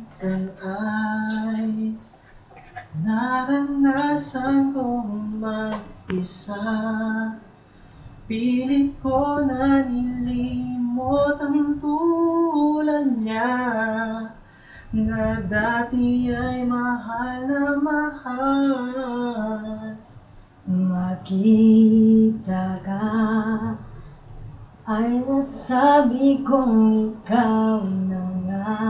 minsan ay naranasan kong mag-isa. Pilit ko na nilimot ang tulad niya, na dati ay mahal na mahal. Makita ka ay nasabi kong ikaw na nga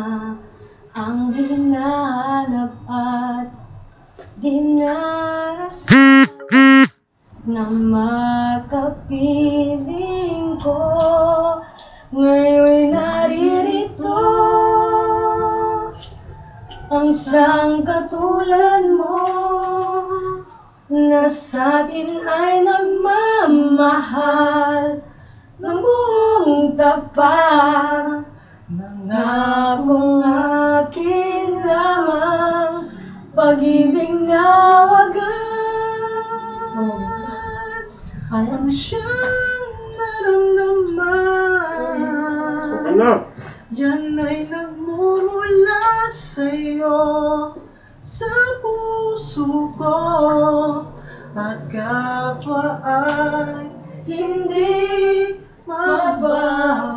ang hinahanap at dinarasan na makapiling ko. Ngayon'y naririto ang isang katulad mo, na sa'kin ay nagmamahal ng buong tapat. Nangakong akin lamang, pag-ibig na wagas ang siyang naramdaman. Yan ay nagmumula sa'yo, sa puso ko, at kapwa ay hindi magbabago.